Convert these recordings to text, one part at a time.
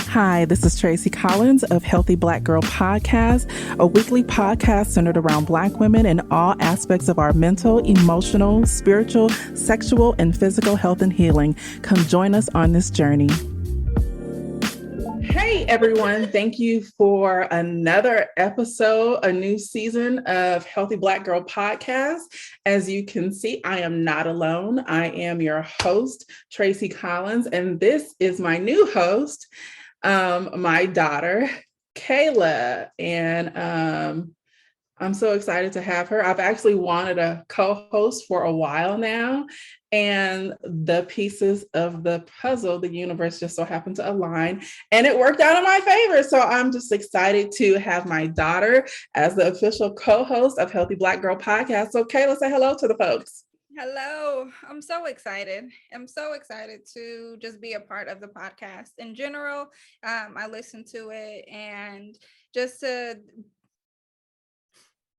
Hi, this is Tracie Collins of Healthy Black Girl Podcast, a weekly podcast centered around Black women and all aspects of our mental, emotional, spiritual, sexual, and physical health and healing. Come join us on this journey. Hey everyone, thank you for another episode, a new season of Healthy Black Girl Podcast. As you can see, I am not alone. I am your host, Tracie Collins, and this is my new host, my daughter, Kayla. And I'm so excited to have her. I've actually wanted a co-host for a while now, and the pieces of the puzzle, the universe just so happened to align, and it worked out in my favor. So I'm just excited to have my daughter as the official co-host of Healthy Black Girl Podcast. So Kayla, say hello to the folks. Hello. I'm so excited. I'm so excited to just be a part of the podcast in general. I listen to it and just to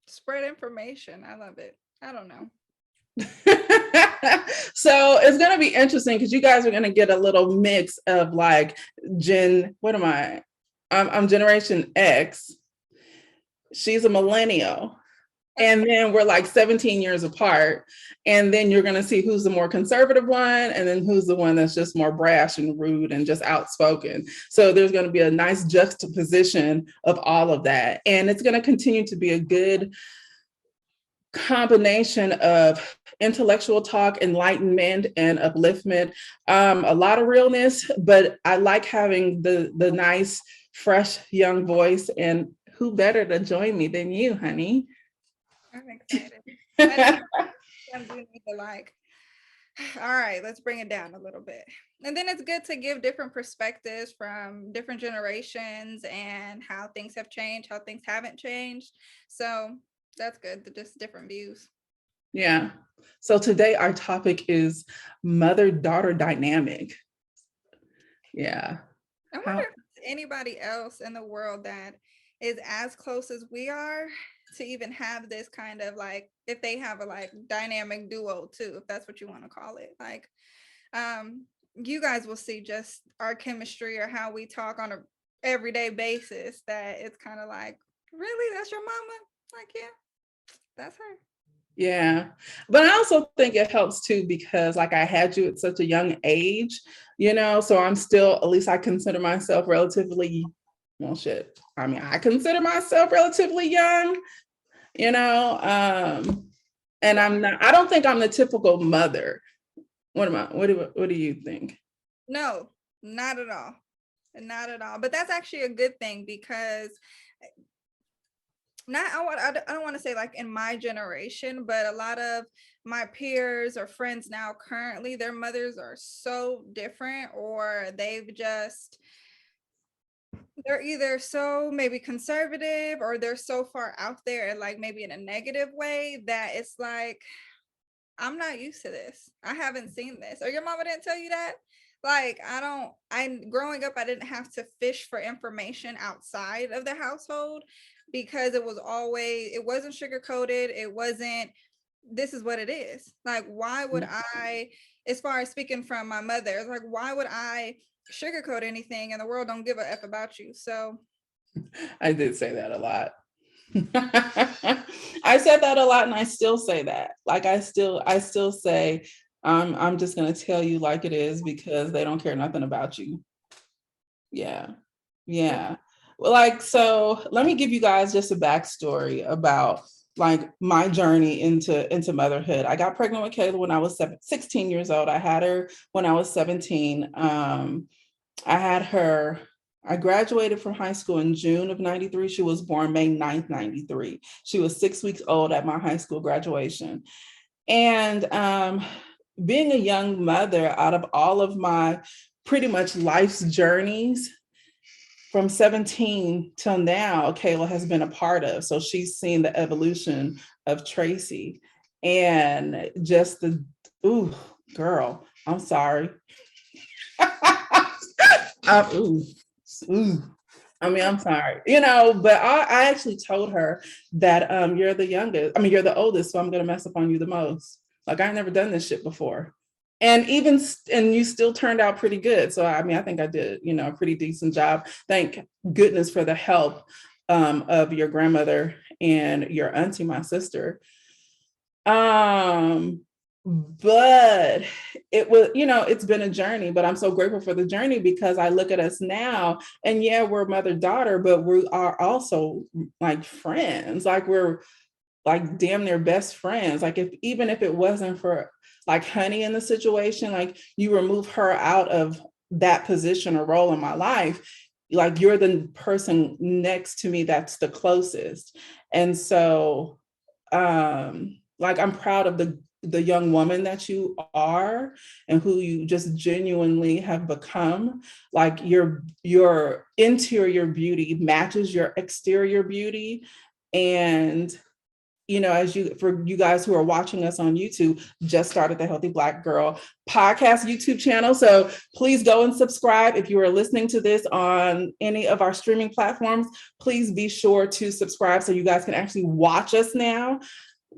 spread information. I love it. I don't know. So it's going to be interesting because you guys are going to get a little mix of like I'm Generation X. She's a millennial. And then we're like 17 years apart. And then you're going to see who's the more conservative one, and then who's the one that's just more brash and rude and just outspoken. So there's going to be a nice juxtaposition of all of that. And it's going to continue to be a good combination of intellectual talk, enlightenment, and upliftment. A lot of realness, but I like having the nice, fresh, young voice. And who better to join me than you, honey? I'm excited. I'm doing the like. All right, let's bring it down a little bit. And then it's good to give different perspectives from different generations and how things have changed, how things haven't changed. So that's good, just different views. Yeah. So today our topic is mother-daughter dynamic. Yeah. I wonder if there's anybody else in the world that is as close as we are to even have this kind of like, if they have a like dynamic duo too, if that's what you want to call it. Like, you guys will see just our chemistry or how we talk on a everyday basis, that it's kind of like, really, that's your mama? Like, yeah, that's her. Yeah. But I also think it helps too, because like I had you at such a young age, so I'm still, at least I consider myself relatively, well, shit. I mean, I consider myself relatively young, and I don't think I'm the typical mother. What do you think? No, not at all. Not at all. But that's actually a good thing, because I don't want to say like in my generation, but a lot of my peers or friends now currently, their mothers are so different, or they're either so maybe conservative, or they're so far out there and like maybe in a negative way that it's like, I'm not used to this. I haven't seen this. Or your mama didn't tell you that? Like, growing up, I didn't have to fish for information outside of the household, because it wasn't sugar coated. It wasn't, this is what it is. Like, why would I, as far as speaking from my mother, like, why would I sugarcoat anything, and the world don't give a F about you? So I did say that a lot. I said that a lot, and I still say that. Like I still say, I'm just gonna tell you like it is, because they don't care nothing about you. Yeah. Well, like, so let me give you guys just a backstory about like my journey into motherhood. I got pregnant with Kayla when I was 16 years old. I had her when I was 17. I graduated from high school in June of 93. She was born May 9th, 93. She was 6 weeks old at my high school graduation. And being a young mother, out of all of my pretty much life's journeys, from 17 till now, Kayla has been a part of. So she's seen the evolution of Tracie, and just girl, I'm sorry. I'm sorry, but I actually told her that you're the youngest. I mean, you're the oldest, so I'm gonna mess up on you the most. Like, I never done this shit before. and you still turned out pretty good. So I mean, I think I did, you know, a pretty decent job. Thank goodness for the help of your grandmother and your auntie, my sister. But it was, you know, it's been a journey, but I'm so grateful for the journey because I look at us now and yeah, we're mother-daughter, but we are also like friends. Like we're like damn near best friends. Like if even if it wasn't for like Honey in the situation, like you remove her out of that position or role in my life, like you're the person next to me that's the closest. And so like I'm proud of the young woman that you are and who you just genuinely have become. Like your interior beauty matches your exterior beauty. And you know, as you, for you guys who are watching us on YouTube, just started the Healthy Black Girl podcast YouTube channel. So please go and subscribe. If you are listening to this on any of our streaming platforms, please be sure to subscribe so you guys can actually watch us now.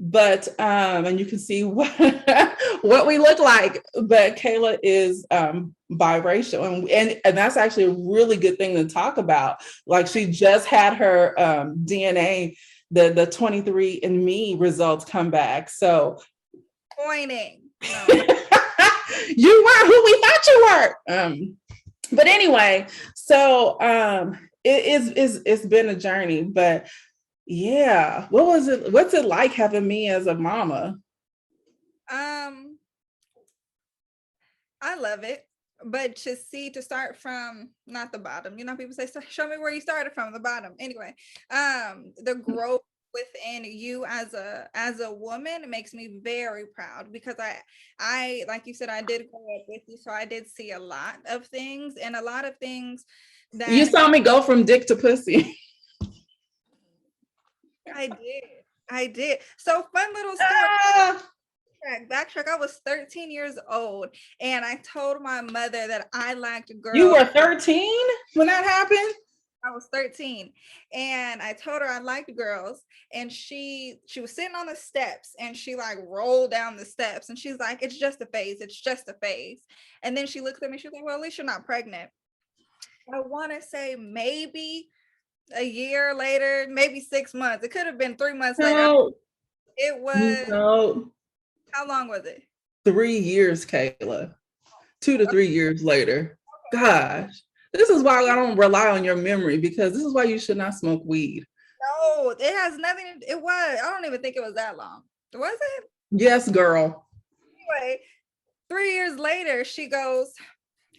But and you can see what what we look like. But Kayla is biracial, and that's actually a really good thing to talk about. Like she just had her DNA, the 23andMe results come back. So Pointing. No. You weren't who we thought you were. But anyway, so it's been a journey, but yeah. What was it? What's it like having me as a mama? I love it. But to start from not the bottom, you know, people say, show me where you started from the bottom. Anyway, the growth within you as a woman makes me very proud because I like you said, I did grow up with you, so I did see a lot of things and a lot of things that You saw me go from dick to pussy. I did. So fun little story. Backtrack. I was 13 years old and I told my mother that I liked girls. You were 13 when that happened? I was 13 and I told her I liked girls, and she was sitting on the steps and she like rolled down the steps and she's like, it's just a phase, it's just a phase. And then she looks at me, she's like, well, at least you're not pregnant. I want to say maybe a year later, maybe 6 months. It could have been 3 months later. It was How long was it? 3 years, Kayla. 2 to 3 years later. Gosh. This is why I don't rely on your memory, because this is why you should not smoke weed. No, it has nothing. It was. I don't even think it was that long. Was it? Yes, girl. Anyway, 3 years later, she goes,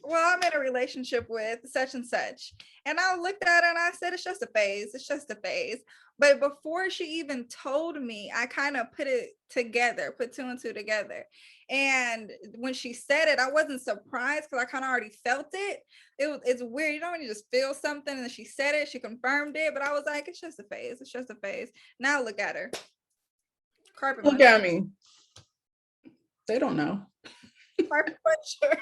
well, I'm in a relationship with such and such. And I looked at her and I said, it's just a phase. It's just a phase. But before she even told me, I kind of put it together, put two and two together. And when she said it, I wasn't surprised because I kind of already felt it. It's weird, you know, when you just feel something and then she said it, she confirmed it. But I was like, it's just a phase. It's just a phase. Now look at her. Carpet Look at me. They don't know. Carpet muncher.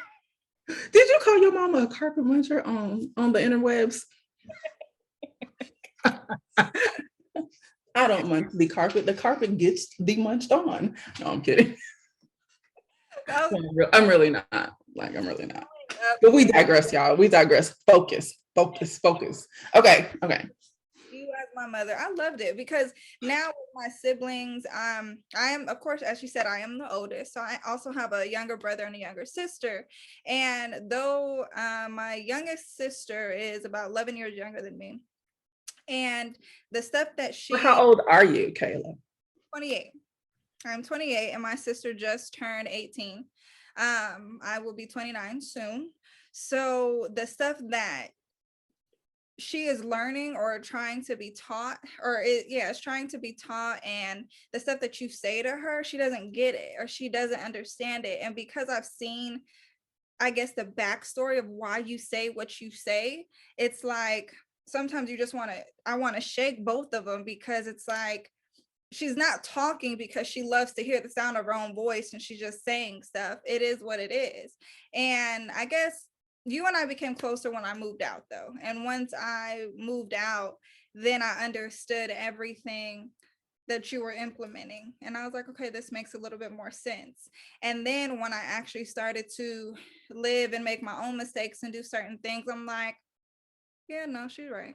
Did you call your mama a carpet muncher on the interwebs? I don't munch the carpet. The carpet gets munched on. No, I'm kidding. I'm really not. Like, I'm really not. But we digress, y'all. We digress. Focus. Okay. You as my mother, I loved it because now with my siblings, I am, of course, as you said, I am the oldest, so I also have a younger brother and a younger sister. And though my youngest sister is about 11 years younger than me, and the stuff that How old are you, Kayla? 28. I'm 28, and my sister just turned 18. I will be 29 soon. So the stuff that she is learning or trying to be taught, it's trying to be taught, and the stuff that you say to her, she doesn't get it or she doesn't understand it. And because I've seen, I guess, the backstory of why you say what you say, it's like sometimes you just I want to shake both of them, because it's like she's not talking because she loves to hear the sound of her own voice and she's just saying stuff. It is what it is. And I guess you and I became closer when I moved out, though. And once I moved out, then I understood everything that you were implementing. And I was like, okay, this makes a little bit more sense. And then when I actually started to live and make my own mistakes and do certain things, I'm like, yeah, no, she's right.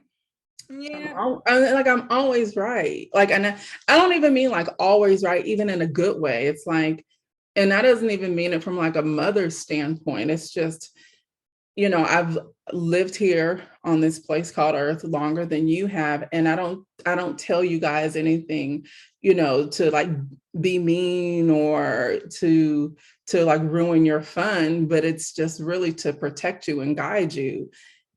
Yeah. I'm always right. Like, and I don't even mean like always right, even in a good way. It's like, and that doesn't even mean it from like a mother's standpoint. It's just, I've lived here on this place called Earth longer than you have. And I don't tell you guys anything, to like be mean or to like ruin your fun, but it's just really to protect you and guide you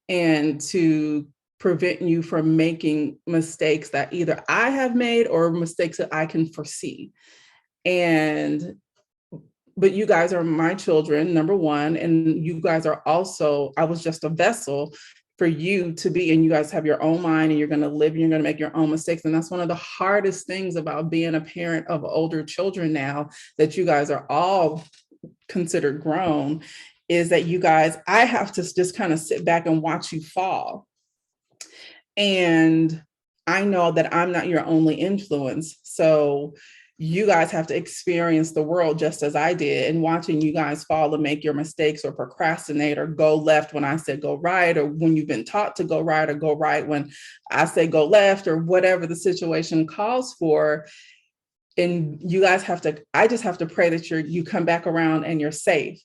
and to prevent you from making mistakes that either I have made or mistakes that I can foresee. But you guys are my children, number one, and you guys are also, I was just a vessel for you to be, and you guys have your own mind and you're going to live and you're going to make your own mistakes. And that's one of the hardest things about being a parent of older children now, that you guys are all considered grown, is that you guys, I have to just kind of sit back and watch you fall. And I know that I'm not your only influence. So you guys have to experience the world just as I did, and watching you guys fall and make your mistakes or procrastinate or go left when I said go right, or when you've been taught to go right, or go right when I say go left, or whatever the situation calls for. And you guys have to, I just have to pray that you come back around and you're safe,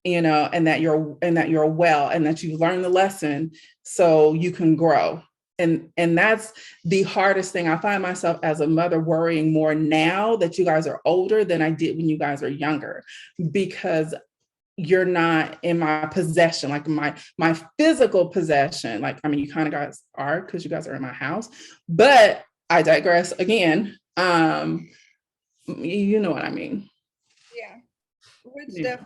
and that you're well, and that you learn the lesson so you can grow. And that's the hardest thing. I find myself as a mother worrying more now that you guys are older than I did when you guys are younger, because you're not in my possession, like my physical possession. Like, I mean, you kind of guys are, because you guys are in my house, but I digress again. You know what I mean? Yeah. Which Yeah.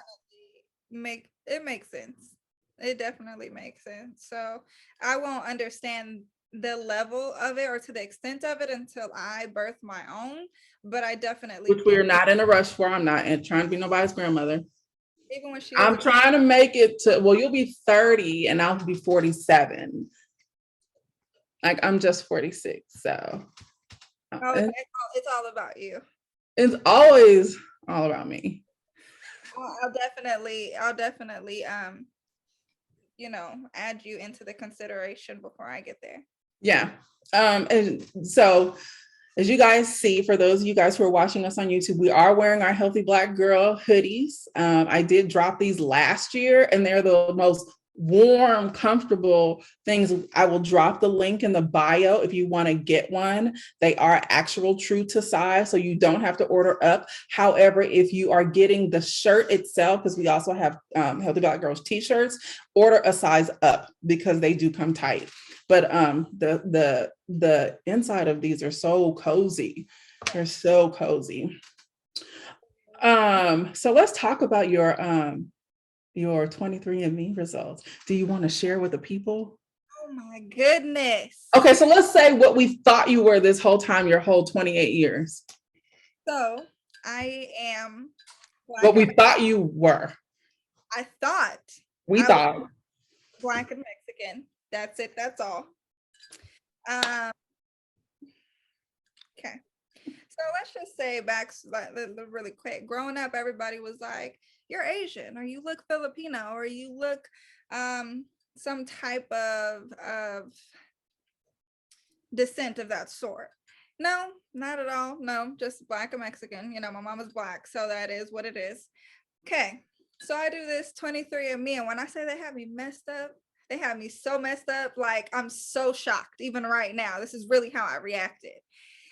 definitely makes sense. It definitely makes sense. So I won't understand the level of it or to the extent of it until I birth my own, but I definitely Which get we're it. not in a rush for. I'm not trying to be nobody's grandmother. Even when she was I'm a baby. trying to make it to, well, you'll be 30 and I'll be 47. Like, I'm just 46. So Oh, okay. It's all about you. it's always all about me. I'll definitely add you into the consideration before I get there. Yeah. And so, as you guys see, for those of you guys who are watching us on YouTube, we are wearing our Healthy Black Girl hoodies. I did drop these last year, and they're the most warm, comfortable things. I will drop the link in the bio if you want to get one. They are actual true to size, so you don't have to order up. However, if you are getting the shirt itself, because we also have Healthy Black Girls t-shirts, order a size up because they do come tight. But the inside of these are so cozy. They're so cozy. So let's talk about your 23andMe results. Do you want to share with the people? Oh my goodness. Okay, so let's say what we thought you were this whole time, your whole 28 years. So I am What we thought you were. I thought We I thought. was Black and Mexican. That's it. That's all. Okay. So let's just say back really quick. Growing up, everybody was like, "You're Asian, or you look Filipino, or you look some type of descent of that sort." No, not at all. No, just Black and Mexican. My mom is Black, so that is what it is. Okay. So I do this 23andMe, and when I say they have me messed up, they have me so messed up. Like, I'm so shocked even right now. This is really how I reacted.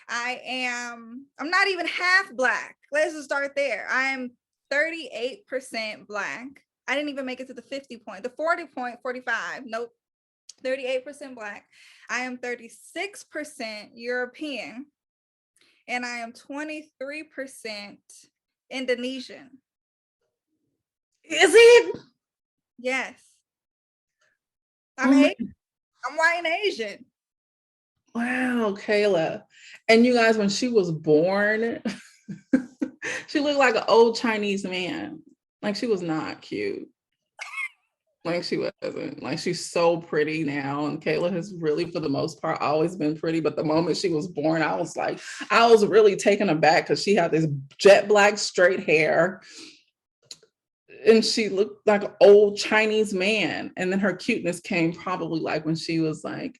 I'm not even half Black. Let's just start there. I'm 38% Black. I didn't even make it to the 50 point, the 40 point, 45. Nope. 38% Black. I am 36% European. And I am 23% Indonesian. Is it? Yes. I'm white and Asian. Wow, Kayla. And you guys, when she was born, she looked like an old Chinese man. Like, she was not cute. Like she wasn't. Like she's so pretty now. And Kayla has really, for the most part, always been pretty. But the moment she was born, I was like, I was really taken aback because she had this jet black straight hair. And she looked like an old Chinese man. And then her cuteness came probably like when she was like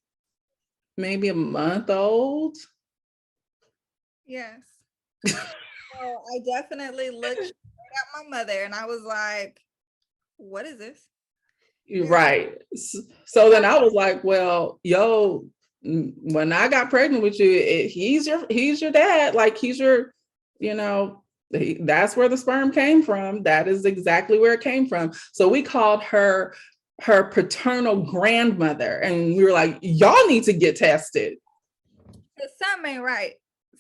maybe a month old. Yes. So I definitely looked straight at my mother and I was like, what is this? You're She's like, right. So then I was like, well, yo, when I got pregnant with you, he's your dad. Like he's your, you know, that's where the sperm came from. That is exactly where it came from. So we called her paternal grandmother, and we were like, y'all need to get tested. something ain't right.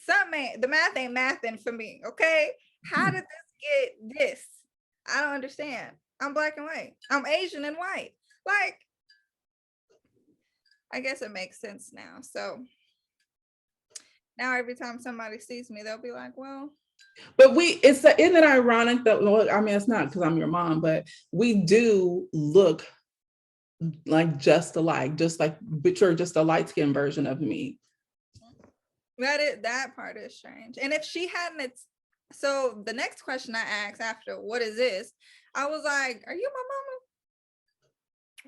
The math ain't mathing for me. Okay. How did this get this? I don't understand. I'm black and white. I'm Asian and white. Like, I guess it makes sense now. So now every time somebody sees me, they'll be like, well, But isn't it ironic that, well, I mean, it's not because I'm your mom, but we do look like just alike, just like, but you're just a light skinned version of me. that part is strange. And if she hadn't, so the next question I asked after, what is this? I was like, are you my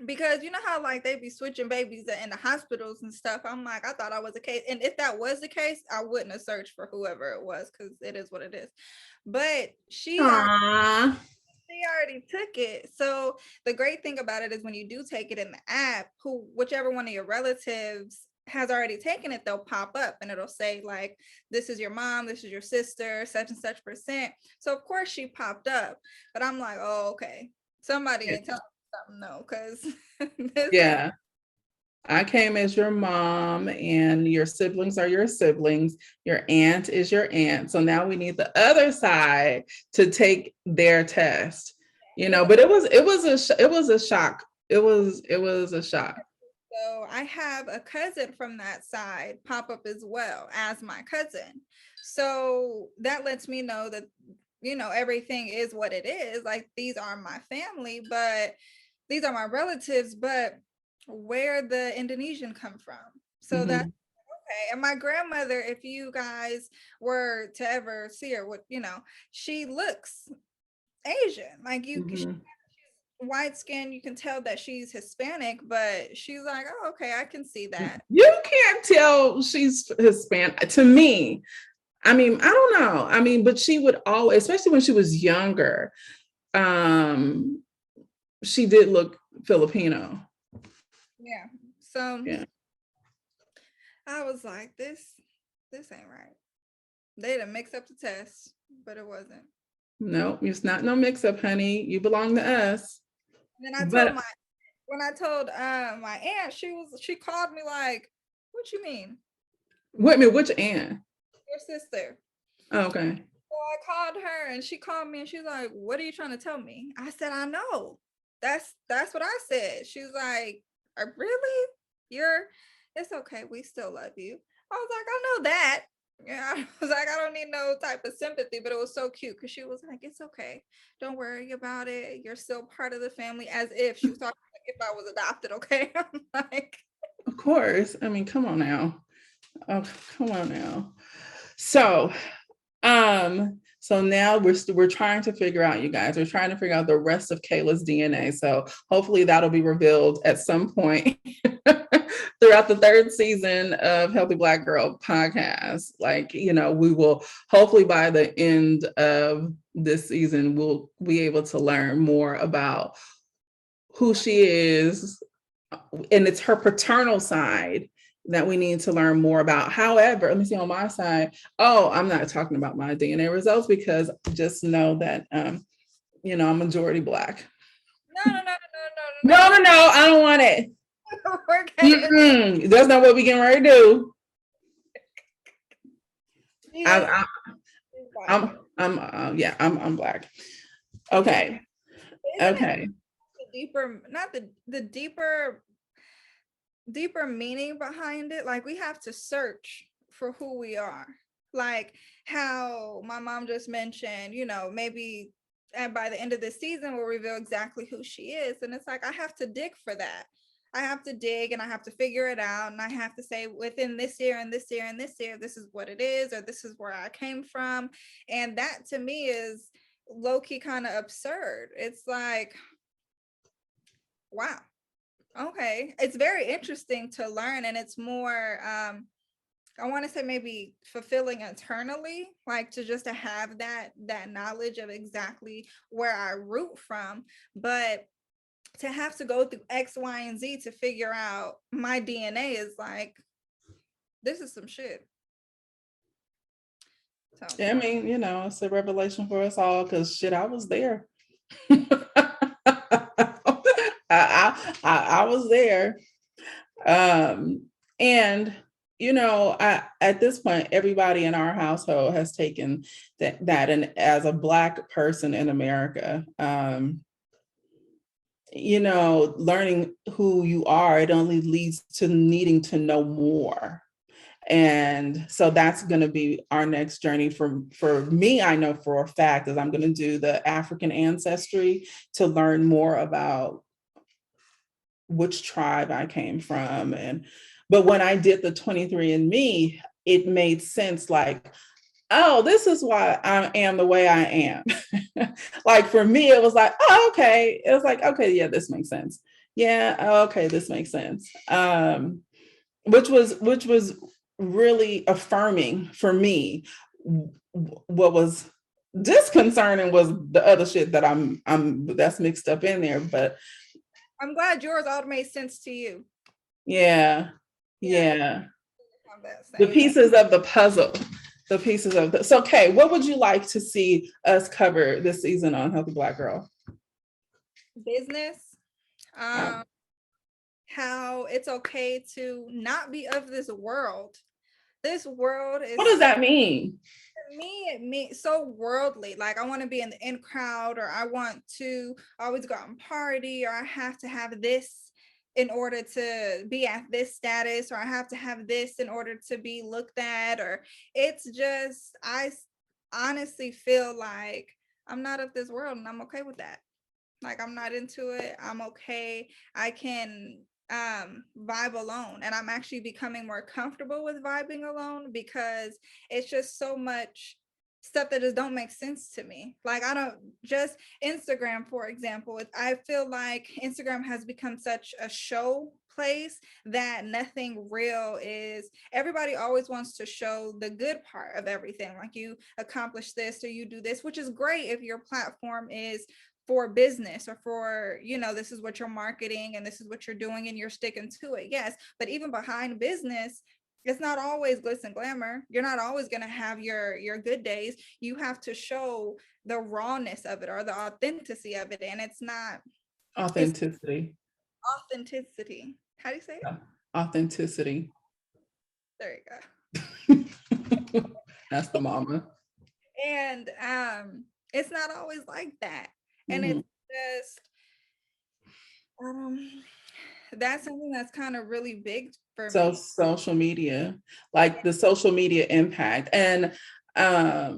mama? Because you know how like they be switching babies in the hospitals and stuff. I'm like, I thought I was a case. And if that was the case, I wouldn't have searched for whoever it was because it is what it is. But she already took it. So the great thing about it is when you do take it in the app, whichever one of your relatives has already taken it, they'll pop up and it'll say like, this is your mom, this is your sister, such and such percent. So of course she popped up, but I'm like, oh, okay. Somebody ain't telling me something, no, because Yeah. I came as your mom, and your siblings are your siblings. Your aunt is your aunt. So now we need the other side to take their test. You know, but it was a shock. It was a shock. So I have a cousin from that side pop up as well as my cousin. So that lets me know that, everything is what it is. Like these are my family, but these are my relatives, but where the Indonesian come from. So that's Mhm. okay. And my grandmother, if you guys were to ever see her, she looks Asian. Like Mhm. white skin, you can tell that she's Hispanic, but she's like, oh, okay, I can see that. You can't tell she's Hispanic to me. I mean, I don't know. I mean, but she would always, especially when she was younger, um, she did look Filipino. Yeah. So Yeah. I was like, this ain't right. They done mix up the test, but it wasn't. No, it's not no mix up, honey. You belong to us. And then But when I told my aunt, she called me like, what you mean? wait a minute, which aunt? Your sister. Oh, okay. So I called her and she called me and she's like, what are you trying to tell me? I said, I know. That's what I said. She was like, really? It's okay. We still love you. I was like, I know that. Yeah, I was like, I don't need no type of sympathy, but it was so cute because she was like, it's okay. Don't worry about it. You're still part of the family, as if she was talking like if I was adopted, okay? I'm like, Of course. I mean, come on now. Oh, come on now. So, so now we're trying to figure out, you guys, we're trying to figure out the rest of Kayla's DNA. So hopefully that'll be revealed at some point throughout the third season of Healthy Black Girl podcast. Like, we will hopefully by the end of this season, we'll be able to learn more about who she is, and it's her paternal side that we need to learn more about. However, let me see on my side. Oh, I'm not talking about my DNA results because just know that I'm majority Black. no. No, I don't want it. That's not what we getting ready to do. I'm Black. Okay. Okay. The deeper, not the deeper meaning behind it. Like we have to search for who we are. Like how my mom just mentioned, maybe and by the end of this season will reveal exactly who she is. And it's like, I have to dig for that. I have to dig and I have to figure it out. And I have to say within this year and this year and this year, this is what it is, or this is where I came from. And that to me is low-key kind of absurd. It's like, wow. Okay. It's very interesting to learn. And it's more I want to say maybe fulfilling internally, like to have that knowledge of exactly where I root from, but to have to go through X, Y, and Z to figure out my DNA is like, this is some shit. So Yeah, I mean, it's a revelation for us all because shit, I was there. I was there. And at this point, everybody in our household has taken that, and as a Black person in America, learning who you are, it only leads to needing to know more. And so that's going to be our next journey for me. I know for a fact is I'm going to do the African ancestry to learn more about which tribe I came from. But when I did the 23andMe, it made sense, like, oh, this is why I am the way I am. Like for me, it was like, oh, okay. It was like, okay, yeah, this makes sense. Yeah, okay, this makes sense. Which was really affirming for me. What was disconcerting was the other shit that I'm that's mixed up in there. But I'm glad yours all made sense to you. Yeah. The pieces of the puzzle. So Kay, what would you like to see us cover this season on Healthy Black Girl? Business. How it's okay to not be of this world. This world is, what does that mean? It means so worldly. Like I want to be in the in crowd, or I want to always go out and party, or I have to have this in order to be at this status, or I have to have this in order to be looked at, or it's just, I honestly feel like I'm not of this world and I'm okay with that. Like I'm not into it. I'm okay. I can vibe alone, and I'm actually becoming more comfortable with vibing alone because it's just so much stuff that just don't make sense to me. Like I don't just Instagram, for example. I feel like Instagram has become such a show place that nothing real is. Everybody always wants to show the good part of everything, like you accomplish this or you do this, which is great if your platform is for business or for, this is what you're marketing and this is what you're doing and you're sticking to it. Yes. But even behind business, it's not always glitz and glamour. You're not always going to have your good days. You have to show the rawness of it or the authenticity of it. And it's not authenticity. Authenticity. How do you say it? Authenticity. There you go. That's the mama. And it's not always like that. And it's just that's something that's kind of really big for me. Social media, like the social media impact. And I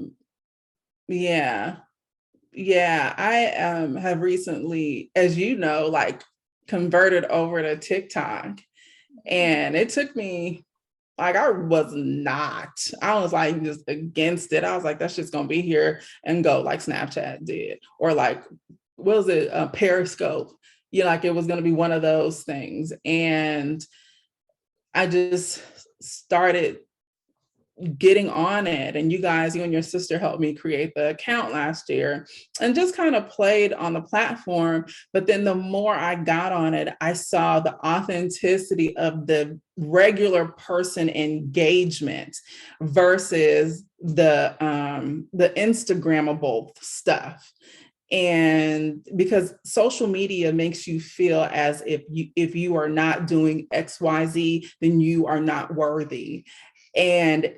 have recently, as you know, like converted over to TikTok. And it took me, like, I was like just against it. I was like, that's just gonna be here and go, like Snapchat did, or like, what was it, Periscope? Like it was gonna be one of those things. And I just started getting on it, and you and your sister helped me create the account last year and just kind of played on the platform. But then the more I got on it, I saw the authenticity of the regular person engagement versus the Instagrammable stuff. And because social media makes you feel as if you are not doing XYZ, then you are not worthy. And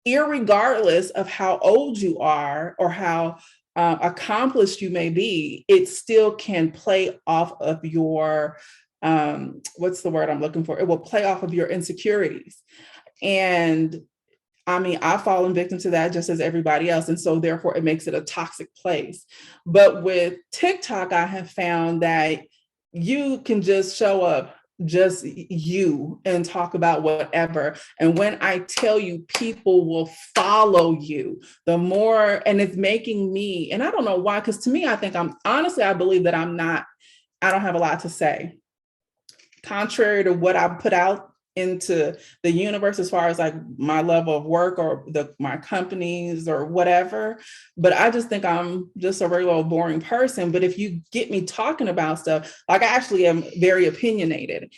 irregardless of how old you are or how accomplished you may be, it still can play off of your, what's the word I'm looking for? It will play off of your insecurities. And I mean, I've fallen victim to that just as everybody else. And so therefore it makes it a toxic place. But with TikTok, I have found that you can just show up just you and talk about whatever. And when I tell you, people will follow you, the more, and it's making me, and I don't know why, because to me, I think I believe that I don't have a lot to say. Contrary to what I put out into the universe as far as like my level of work or my companies or whatever, but I just think I'm just a regular boring person. But if you get me talking about stuff, like I actually am very opinionated.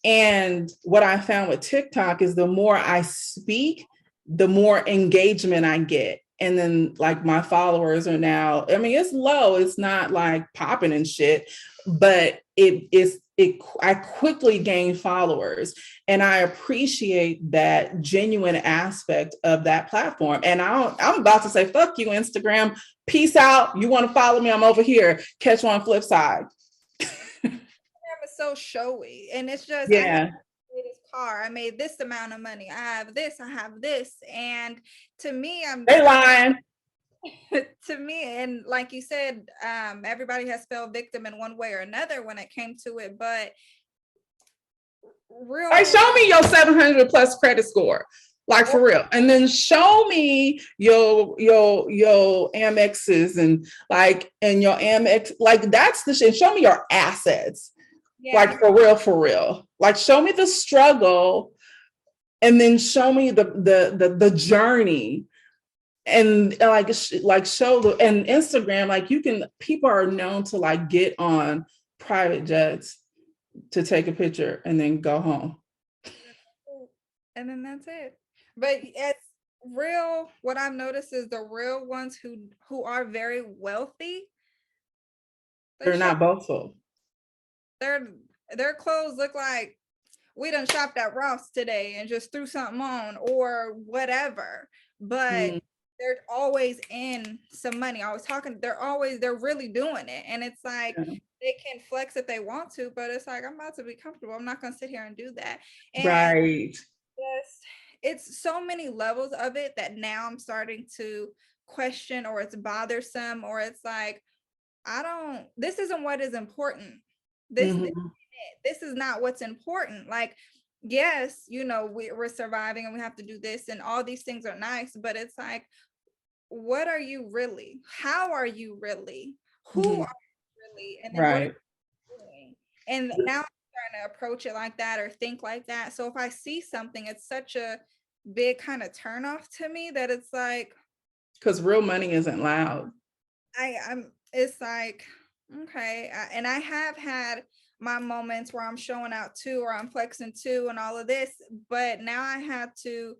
And what I found with TikTok is the more I speak, the more engagement I get. And then like my followers are now, I mean, it's low, it's not like popping and shit, but I quickly gain followers, and I appreciate that genuine aspect of that platform. And I'm about to say, fuck you, Instagram. Peace out. You want to follow me? I'm over here. Catch you on flip side. It's so showy, and it's just Yeah. this car, I made this amount of money, I have this, and to me, They lying. to me, and like you said, everybody has fell victim in one way or another when it came to it, but real, like, show me your 700 plus credit score, like for real, and then show me your Amexes and your Amex, like that's the shit. Show me your assets, like for real, like show me the struggle, and then show me the journey. And like show the, and Instagram, like people are known to like get on private jets to take a picture and then go home. And then that's it. But it's real, what I've noticed is the real ones who are very wealthy, they're not boastful. Their clothes look like we done shopped at Ross today and just threw something on or whatever. But they're always in some money. They're really doing it. And it's like, they can flex if they want to, but it's like, I'm about to be comfortable. I'm not going to sit here and do that. And right. It's so many levels of it that now I'm starting to question, or it's bothersome, or it's like, this isn't what is important. This is not what's important. Like, yes, we're surviving and we have to do this and all these things are nice, but it's like, what are you really? How are you really? Who are you really? And then what are you doing? And now I'm starting to approach it like that or think like that. So if I see something, it's such a big kind of turn off to me that it's like, because real money isn't loud. It's like, okay. And I have had my moments where I'm showing out too, or I'm flexing too, and all of this. But now I had to,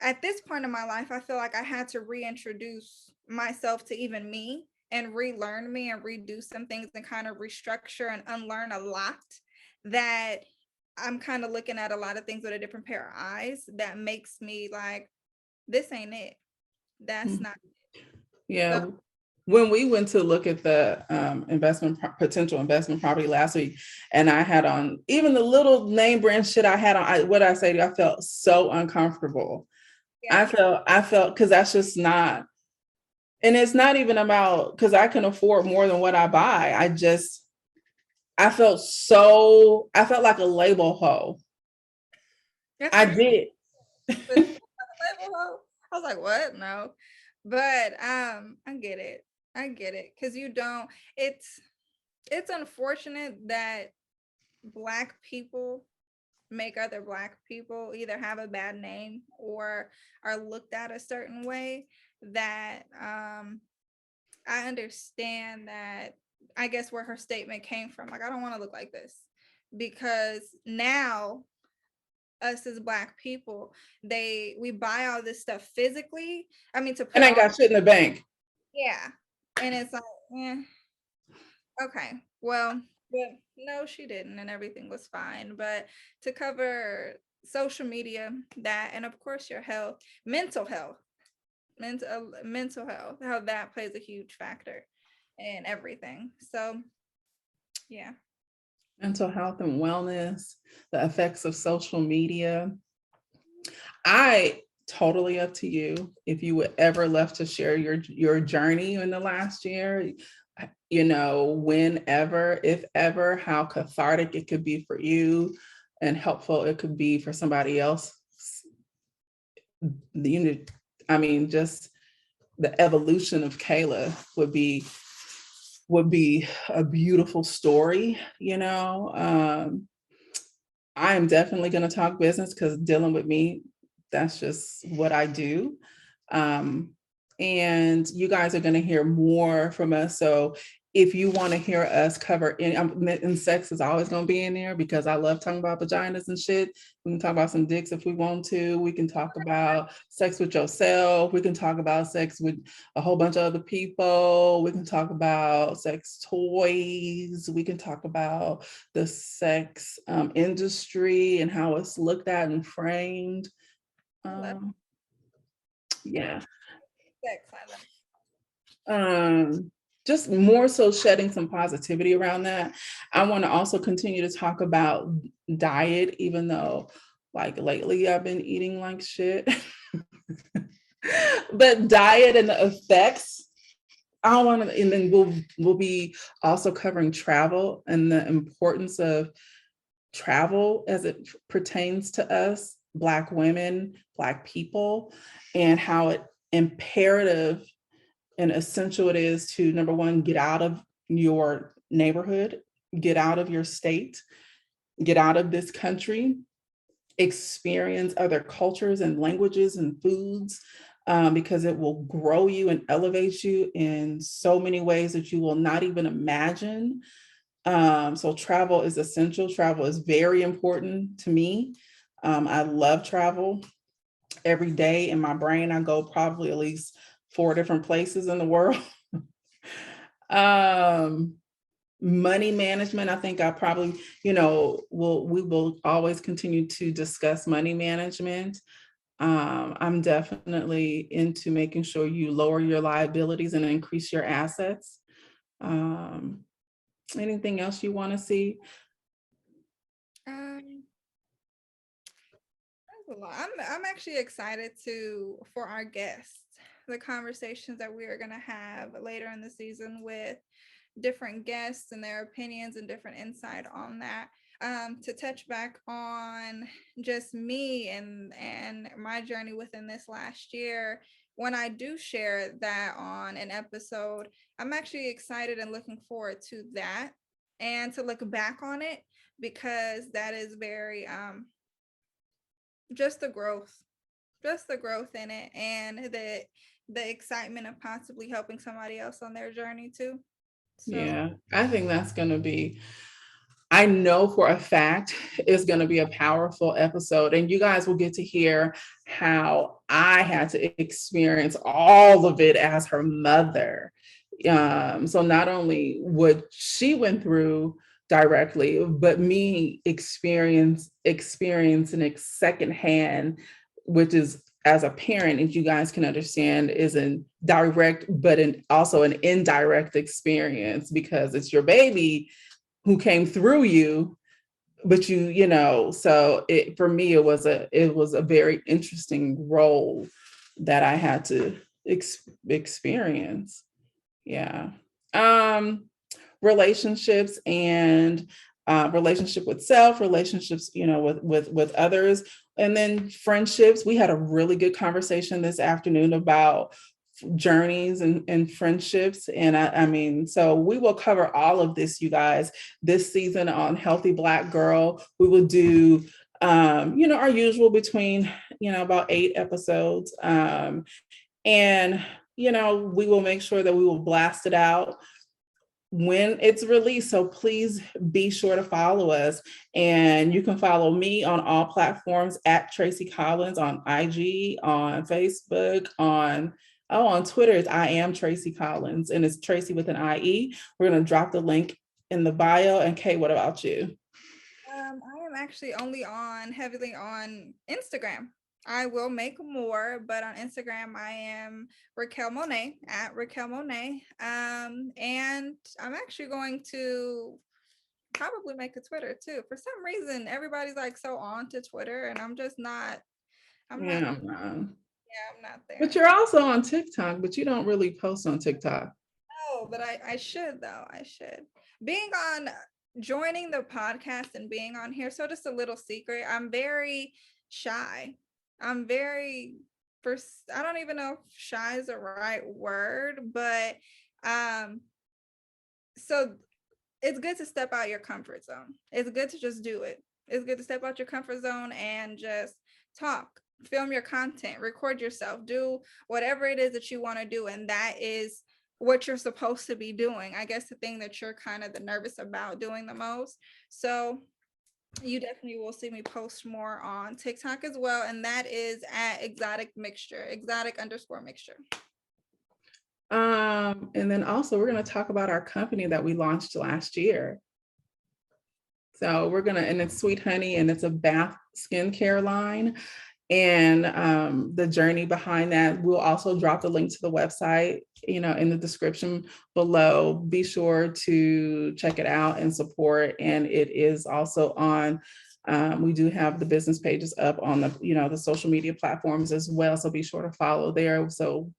at this point in my life, I feel like I had to reintroduce myself to even me and relearn me and redo some things and kind of restructure and unlearn a lot that I'm kind of looking at a lot of things with a different pair of eyes that makes me like, this ain't it. That's not it. Yeah. So, when we went to look at the potential investment property last week, and I had on even the little name brand shit I had on, I felt so uncomfortable. Yeah. I felt, because that's just not, and it's not even about, because I can afford more than what I buy. I felt like a label hoe. I did. I was like, what? No. But I get it. Because it's unfortunate that Black people make other Black people either have a bad name or are looked at a certain way, that I understand that, I guess, where her statement came from. Like, I don't want to look like this, because now us as Black people, we buy all this stuff physically. I mean, to put, and I got shit in the bank. Yeah. And it's like, okay, well, no, she didn't, and everything was fine. But to cover social media, that, and of course your health, mental health, how that plays a huge factor in everything. So yeah. Mental health and wellness, the effects of social media. I totally up to you. If you would ever love to share your journey in the last year, whenever, if ever, how cathartic it could be for you and helpful it could be for somebody else. Just the evolution of Kayla would be a beautiful story. I am definitely going to talk business because dealing with me, that's just what I do. Um, and you guys are going to hear more from us. So if you want to hear us cover and sex is always going to be in there because I love talking about vaginas and shit. We can talk about some dicks if we want to. We can talk about sex with yourself. We can talk about sex with a whole bunch of other people. We can talk about sex toys. We can talk about the sex industry and how it's looked at and framed. Yeah. Sex, I love. Just more so shedding some positivity around that. I want to also continue to talk about diet, even though like lately I've been eating like shit. But diet and the effects, I want to, and then we'll be also covering travel and the importance of travel as it pertains to us, Black women, Black people, and how imperative and essential it is to, number one, get out of your neighborhood, get out of your state, get out of this country, experience other cultures and languages and foods, because it will grow you and elevate you in so many ways that you will not even imagine. So travel is essential. Travel is very important to me. I love travel. Every day in my brain, I go probably at least 4 different places in the world. Money management, I think I probably, we will always continue to discuss money management. I'm definitely into making sure you lower your liabilities and increase your assets. Anything else you want to see? That's a lot. I'm actually excited for our guests, the conversations that we are going to have later in the season with different guests and their opinions and different insight on that. To touch back on just me and my journey within this last year, when I do share that on an episode, I'm actually excited and looking forward to that and to look back on it, because that is very just the growth in it, and the excitement of possibly helping somebody else on their journey too. So Yeah, I think that's going to be, I know for a fact it's going to be a powerful episode, and you guys will get to hear how I had to experience all of it as her mother. So not only what she went through directly, but me experiencing it secondhand, which is, as a parent, and you guys can understand, is a direct, but also an indirect experience because it's your baby who came through you, but so for me, it was a very interesting role that I had to experience. Yeah. Relationships and relationship with self, relationships, with others, and then friendships. We had a really good conversation this afternoon about journeys and friendships. And I mean, so we will cover all of this, you guys, this season on Healthy Black Girl. We will do, our usual between, about 8 episodes. And, we will make sure that we will blast it out when it's released. So please be sure to follow us. And you can follow me on all platforms at Tracie Collins, on IG, on Facebook, on Twitter. It's I am Tracie Collins, and it's Tracie with an IE. We're going to drop the link in the bio. And Kay, what about you? I am actually only heavily on Instagram. I will make more, but on Instagram, I am Kayla-Monea, at Kayla-Monea. And I'm actually going to probably make a Twitter too. For some reason, everybody's like so on to Twitter, and I'm I'm Yeah, not. I'm not. Yeah, I'm not there. But you're also on TikTok, but you don't really post on TikTok. No, but I should though. I should. Joining the podcast and being on here. So just a little secret. I'm very shy. I'm very I don't even know if shy is the right word, but um so it's good to step out your comfort zone. It's good to just do it. It's good to step out your comfort zone and just talk, film your content, record yourself, do whatever it is that you want to do. And that is what you're supposed to be doing. I guess the thing that you're kind of the nervous about doing the most. So you definitely will see me post more on TikTok as well. And that is at exotic_mixture. And then also we're going to talk about our company that we launched last year. So and it's Sweet Honey, and it's a bath skincare line. And the journey behind that, we'll also drop the link to the website, in the description below. Be sure to check it out and support. And it is also on, we do have the business pages up on the social media platforms as well. So be sure to follow there. So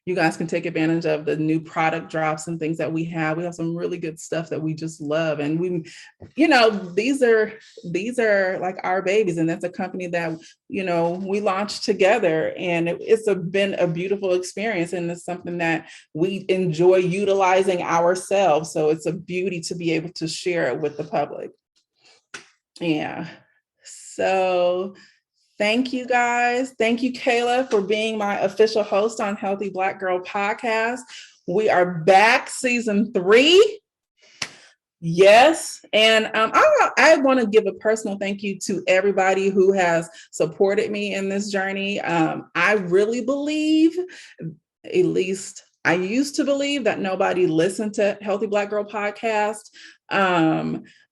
you guys can take advantage of the new product drops and things that we have. We have some really good stuff that we just love. And these are like our babies. And that's a company that, we launched together, and it's been a beautiful experience. And it's something that we enjoy utilizing ourselves. So it's a beauty to be able to share it with the public. Yeah. So thank you guys. Thank you, Kayla, for being my official host on Healthy Black Girl Podcast. We are back, season 3. Yes. And I want to give a personal thank you to everybody who has supported me in this journey. I really believe, at least I used to believe, that nobody listened to Healthy Black Girl Podcast.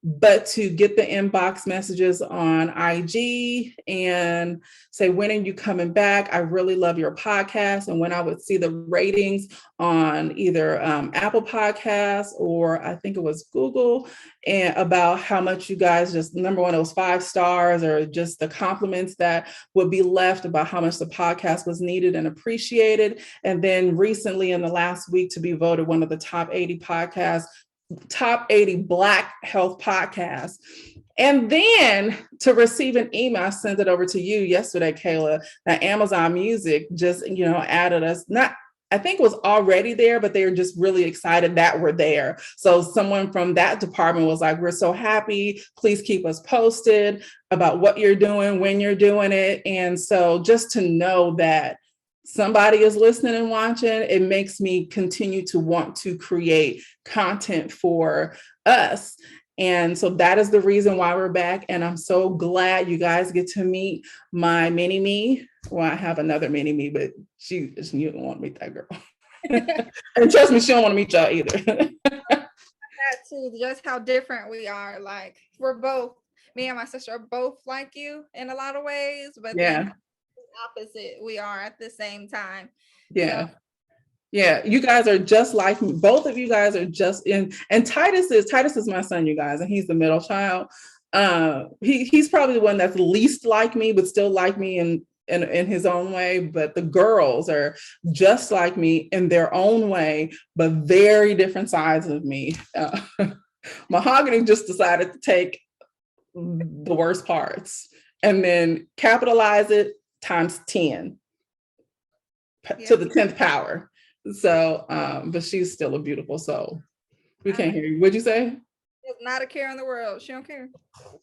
But to get the inbox messages on IG and say, when are you coming back? I really love your podcast. And when I would see the ratings on either Apple Podcasts, or I think it was Google, and about how much you guys just, number one, it was 5 stars, or just the compliments that would be left about how much the podcast was needed and appreciated. And then recently in the last week to be voted one of the top 80 podcasts, top 80 Black health podcasts. And then to receive an email, I sent it over to you yesterday, Kayla, that Amazon Music just, added us. I think it was already there, but they were just really excited that we're there. So someone from that department was like, we're so happy. Please keep us posted about what you're doing, when you're doing it. And so just to know that somebody is listening and watching, it makes me continue to want to create content for us. And so that is the reason why we're back. And I'm so glad you guys get to meet my mini me. Well, I have another mini me, but you don't want to meet that girl. And trust me, she don't want to meet y'all either. That too, just how different we are. Like, we're both, me and my sister are both like you in a lot of ways, but then opposite we are at the same time. Yeah. So. Yeah, you guys are just like me. Both of you guys are just in, and Titus is my son, you guys, and he's the middle child. He's probably the one that's least like me, but still like me in his own way. But the girls are just like me in their own way, but very different sides of me. Mahogany just decided to take the worst parts and then capitalize it times 10 to the 10th power. So, but she's still a beautiful soul. We can't hear you. What'd you say? There's not a care in the world. She don't care.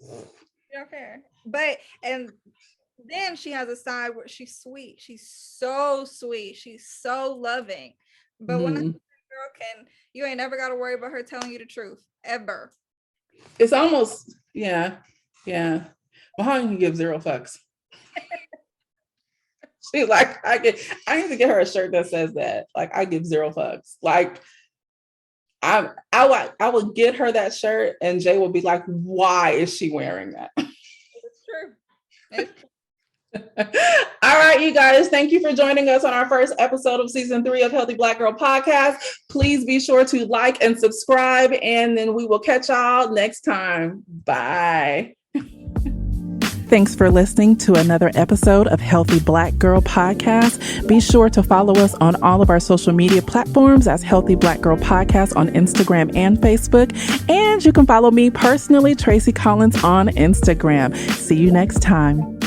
She don't care. But, and then she has a side where she's sweet. She's so sweet. She's so loving. But when a girl you ain't never got to worry about her telling you the truth, ever. It's almost, yeah. Mahogany can give 0 fucks. She's like, I need to get her a shirt that says that. Like, I give 0 fucks. Like, I would get her that shirt, and Jay will be like, why is she wearing that? It's true. It's true. All right, you guys, thank you for joining us on our first episode of season 3 of Healthy Black Girl Podcast. Please be sure to like and subscribe, and then we will catch y'all next time. Bye. Thanks for listening to another episode of Healthy Black Girl Podcast. Be sure to follow us on all of our social media platforms as Healthy Black Girl Podcast on Instagram and Facebook. And you can follow me personally, Tracie Collins, on Instagram. See you next time.